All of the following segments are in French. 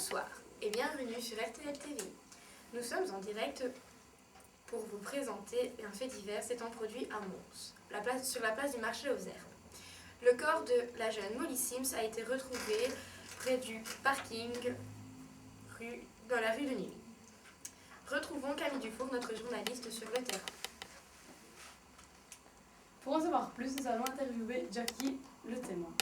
Bonsoir et bienvenue sur RTL TV. Nous sommes en direct pour vous présenter un fait divers s'étant produit à Mons, sur la place du marché aux herbes. Le corps de la jeune Molly Sims a été retrouvé près du parking dans la rue de Nîmes. Retrouvons Camille Dufour, notre journaliste sur le terrain. Pour en savoir plus, nous allons interviewer Jackie, le témoin.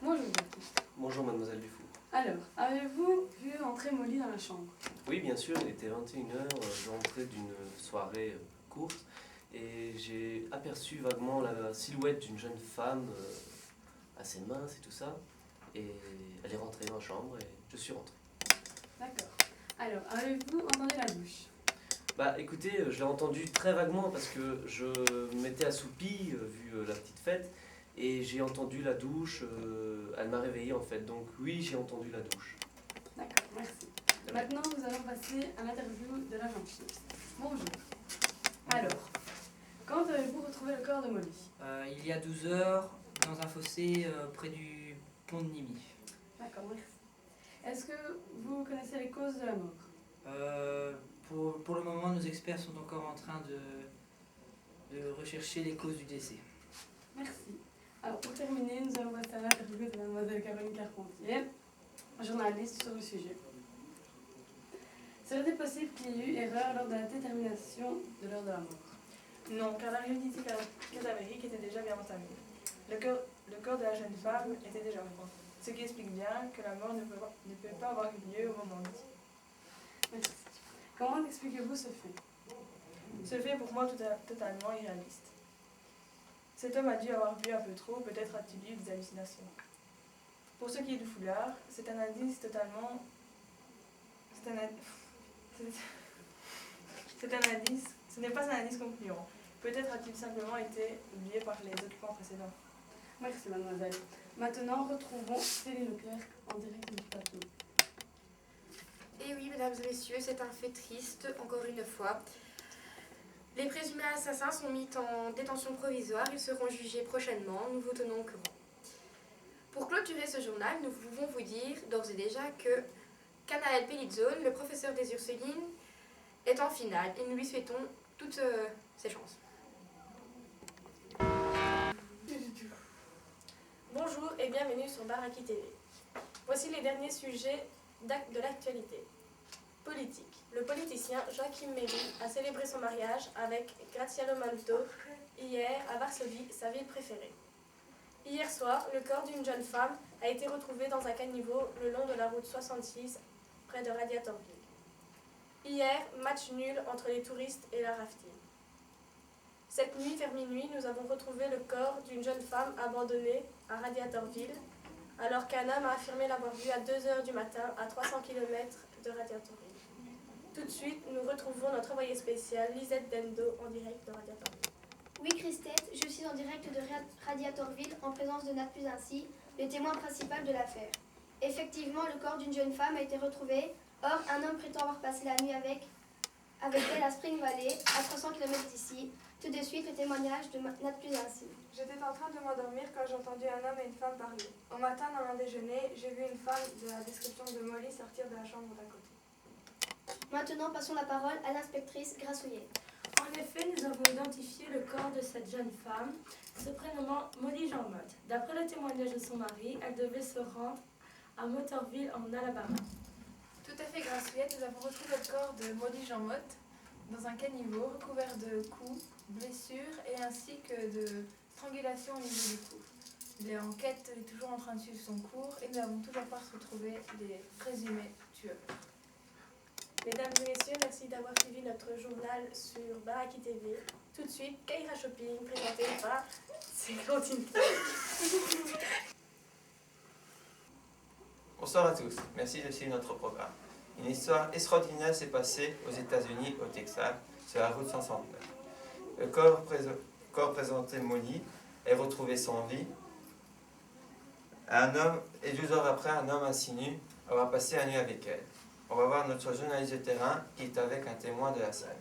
Bonjour Jackie. Bonjour mademoiselle Dufour. Alors, avez-vous vu entrer Molly dans la chambre? Oui, bien sûr, il était 21h, je rentrais d'une soirée courte et j'ai aperçu vaguement la silhouette d'une jeune femme assez mince et tout ça. Et elle est rentrée dans la chambre et je suis rentré. D'accord. Alors, avez-vous entendu la douche? Bah écoutez, je l'ai entendu très vaguement parce que je m'étais assoupi vu la petite fête et j'ai entendu la douche, elle m'a réveillé en fait, donc oui j'ai entendu la douche. D'accord, merci. Maintenant nous allons passer à l'interview de l'agent Chips. Bonjour. Alors, quand avez-vous retrouvé le corps de Molly? Il y a 12 heures, dans un fossé près du pont de Nîmes. D'accord, merci. Est-ce que vous connaissez les causes de la mort? Pour le moment, nos experts sont encore en train de rechercher les causes du décès. Merci. Alors, pour terminer, nous allons passer à l'interview de mademoiselle Caroline Carpentier, journaliste sur le sujet. Serait-il possible qu'il y ait eu erreur lors de la détermination de l'heure de la mort? Non, car la réalité cadavérique était déjà bien entamée. Le corps de la jeune femme était déjà mort, ce qui explique bien que la mort ne peut pas avoir eu lieu au moment dit. Merci. Comment expliquez-vous ce fait? Ce fait est pour moi totalement irréaliste. Cet homme a dû avoir bu un peu trop, peut-être a-t-il eu des hallucinations. Pour ce qui est du foulard, c'est un indice totalement... Ce n'est pas un indice concluant. Peut-être a-t-il simplement été oublié par les occupants précédents. Merci mademoiselle. Maintenant, retrouvons Céline Leclerc en direct du plateau. Et oui, mesdames et messieurs, c'est un fait triste, encore une fois. Les présumés assassins sont mis en détention provisoire, ils seront jugés prochainement, nous vous tenons au courant. Pour clôturer ce journal, nous pouvons vous dire d'ores et déjà que Canaël Pelizzone, le professeur des Ursulines, est en finale et nous lui souhaitons toutes ses chances. Bonjour et bienvenue sur Baraki TV. Voici les derniers sujets de l'actualité. Politique. Le politicien Joachim Méry a célébré son mariage avec Graziano Manto hier à Varsovie, sa ville préférée. Hier soir, le corps d'une jeune femme a été retrouvé dans un caniveau le long de la route 66 près de Radiatorville. Hier, match nul entre les touristes et la rafting. Cette nuit, vers minuit, nous avons retrouvé le corps d'une jeune femme abandonnée à Radiatorville, alors qu'un homme a affirmé l'avoir vue à 2h du matin à 300 km de Radiatorville. Tout de suite, nous retrouvons notre envoyée spéciale, Lisette Dendo, en direct de Radiatorville. Oui, Christette, je suis en direct de Radiatorville en présence de Nat Plusincy, le témoin principal de l'affaire. Effectivement, le corps d'une jeune femme a été retrouvé. Or, un homme prétend avoir passé la nuit avec elle à Spring Valley, à 300 km d'ici. Tout de suite, le témoignage de Nat Plusincy. J'étais en train de m'endormir quand j'ai entendu un homme et une femme parler. Au matin, dans mon déjeuner, j'ai vu une femme de la description de Molly sortir de la chambre d'à côté. Maintenant, passons la parole à l'inspectrice Grassouillet. En effet, nous avons identifié le corps de cette jeune femme, se prénommant Molly Jean Mott. D'après le témoignage de son mari, elle devait se rendre à Motorville, en Alabama. Tout à fait, Grassouillette, nous avons retrouvé le corps de Molly Jean Mott dans un caniveau recouvert de coups, blessures et ainsi que de strangulation au niveau du cou. L'enquête est toujours en train de suivre son cours et nous n'avons toujours pas retrouvé les présumés tueurs. Mesdames et messieurs, merci d'avoir suivi notre journal sur Baraki TV. Tout de suite, Kaira Shopping, présenté par Clémentine. Bonsoir à tous, merci de suivre notre programme. Une histoire extraordinaire s'est passée aux États-Unis, au Texas, sur la route 169. Le corps présenté Molly est retrouvé sans vie. Et 12 heures après, un homme insinue avoir passé la nuit avec elle. On va voir notre journaliste de terrain qui est avec un témoin de la scène.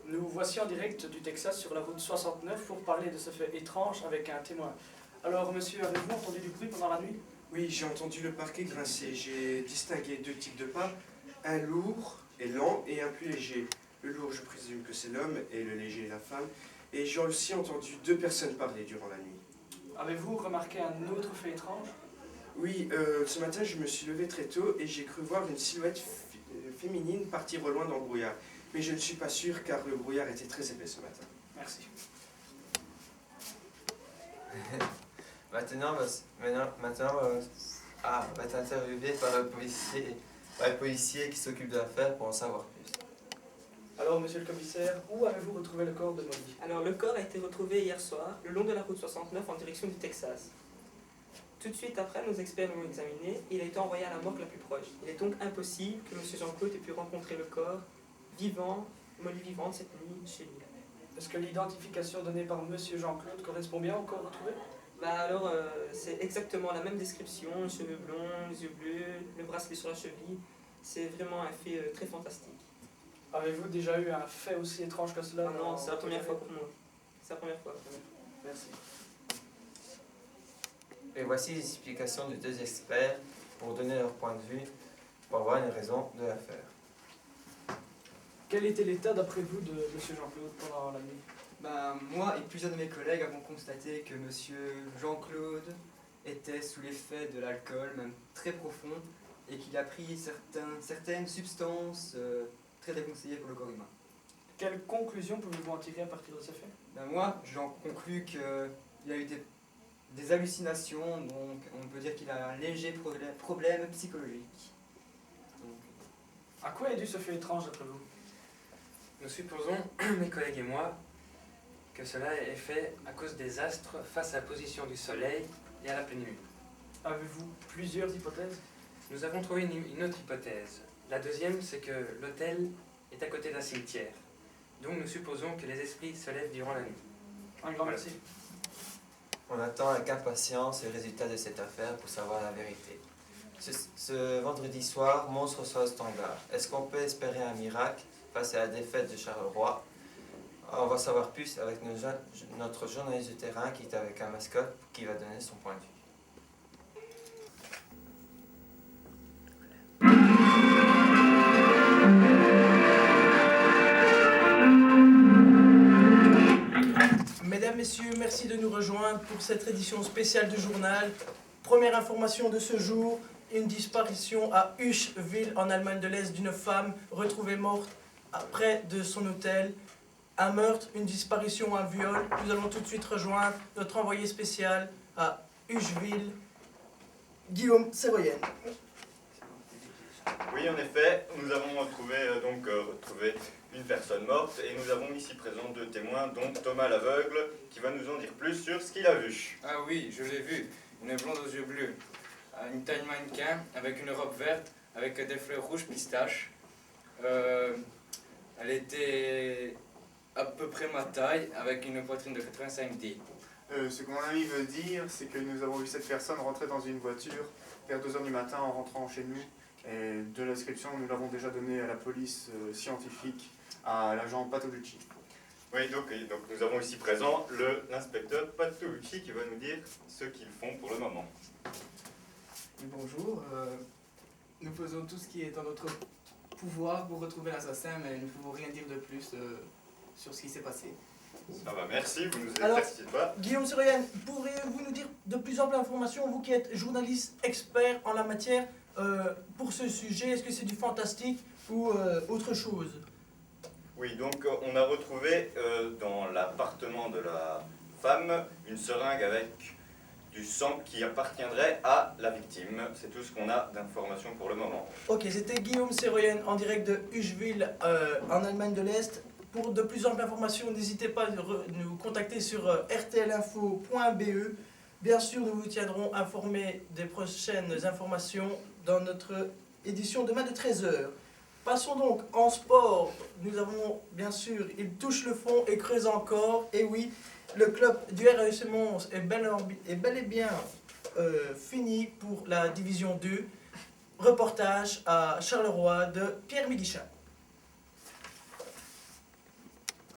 Nous voici en direct du Texas sur la route 69 pour parler de ce fait étrange avec un témoin. Alors monsieur, avez-vous entendu du bruit pendant la nuit? Oui, j'ai entendu le parquet grincer. J'ai distingué 2 types de pas, un lourd et lent et un plus léger. Le lourd, je présume que c'est l'homme et le léger, la femme. Et j'ai aussi entendu 2 personnes parler durant la nuit. Avez-vous remarqué un autre fait étrange? Oui, ce matin, je me suis levé très tôt et j'ai cru voir une silhouette féminine partir au loin dans le brouillard. Mais je ne suis pas sûr car le brouillard était très épais ce matin. Merci. Maintenant, on va être interviewé par le policier qui s'occupe de l'affaire pour en savoir plus. Alors, monsieur le commissaire, où avez-vous retrouvé le corps de Molly? Alors, le corps a été retrouvé hier soir, le long de la route 69 en direction du Texas. Tout de suite après, nos experts l'ont examiné et il a été envoyé à la morgue la plus proche. Il est donc impossible que M. Jean-Claude ait pu rencontrer le corps vivant, Molly vivante, cette nuit chez lui. Est-ce que l'identification donnée par monsieur Jean-Claude correspond bien au corps retrouvé? Alors, c'est exactement la même description, les cheveux blonds, les yeux bleus, le bracelet sur la cheville. C'est vraiment un fait très fantastique. Avez-vous déjà eu un fait aussi étrange que cela? Non, c'est la première fois pour moi. C'est la première fois. Merci. Et voici les explications de 2 experts pour donner leur point de vue, pour avoir une raison de l'affaire. Quel était l'état d'après vous de monsieur Jean-Claude pendant la nuit? Moi et plusieurs de mes collègues avons constaté que monsieur Jean-Claude était sous l'effet de l'alcool, même très profond, et qu'il a pris certaines substances très déconseillées pour le corps humain. Quelle conclusion pouvez-vous en tirer à partir de ces faits? Moi, j'en conclus qu'il a eu des hallucinations, donc on peut dire qu'il a un léger problème psychologique. À quoi est dû ce fait étrange d'après vous? Nous supposons, mes collègues et moi, que cela est fait à cause des astres face à la position du soleil et à la pleine lune. Avez-vous plusieurs hypothèses? Nous avons trouvé une autre hypothèse. La deuxième, c'est que l'hôtel est à côté d'un cimetière. Donc nous supposons que les esprits se lèvent durant la nuit. Un grand merci. On attend avec impatience les résultats de cette affaire pour savoir la vérité. Ce vendredi soir, Mons reçoit le Standard. Est-ce qu'on peut espérer un miracle face à la défaite de Charleroi? On va savoir plus avec notre journaliste de terrain qui est avec un mascotte qui va donner son point de vue. Mesdames, Messieurs, merci de nous rejoindre pour cette édition spéciale du journal. Première information de ce jour, une disparition à Uschwil en Allemagne de l'Est d'une femme retrouvée morte près de son hôtel. Un meurtre, une disparition, un viol. Nous allons tout de suite rejoindre notre envoyé spécial à Uschwil, Guillaume Séroyenne. Oui, en effet, nous avons retrouvé une personne morte et nous avons ici présent 2 témoins, dont Thomas l'aveugle, qui va nous en dire plus sur ce qu'il a vu. Ah oui, je l'ai vu. Une blonde aux yeux bleus, une taille mannequin, avec une robe verte, avec des fleurs rouges pistaches. Elle était à peu près ma taille, avec une poitrine de 85 Ce que mon ami veut dire, c'est que nous avons vu cette personne rentrer dans une voiture vers 2 h du matin en rentrant chez nous. Et de la description, nous l'avons déjà donnée à la police scientifique, à l'agent Patolucci. Oui, donc nous avons ici présent l'inspecteur Patolucci qui va nous dire ce qu'ils font pour le moment. Bonjour, nous faisons tout ce qui est en notre pouvoir pour retrouver l'assassin, mais nous ne pouvons rien dire de plus sur ce qui s'est passé. Ça va, merci, vous nous Alors, éclaircissez pas. Guillaume Séroyenne, pourriez-vous nous dire de plus amples informations, vous qui êtes journaliste expert en la matière, pour ce sujet? Est-ce que c'est du fantastique ou autre chose? Oui, donc on a retrouvé dans l'appartement de la femme une seringue avec du sang qui appartiendrait à la victime. C'est tout ce qu'on a d'informations pour le moment. Ok, c'était Guillaume Séroyenne en direct de Uschwil en Allemagne de l'Est. Pour de plus amples informations, n'hésitez pas à nous contacter sur rtlinfo.be. Bien sûr, nous vous tiendrons informés des prochaines informations dans notre édition demain de 13 h. Passons donc en sport. Nous avons bien sûr, il touche le fond et creuse encore. Et oui, le club du RAEC Mons est bel et bien fini pour la division 2. Reportage à Charleroi de Pierre Miguichat.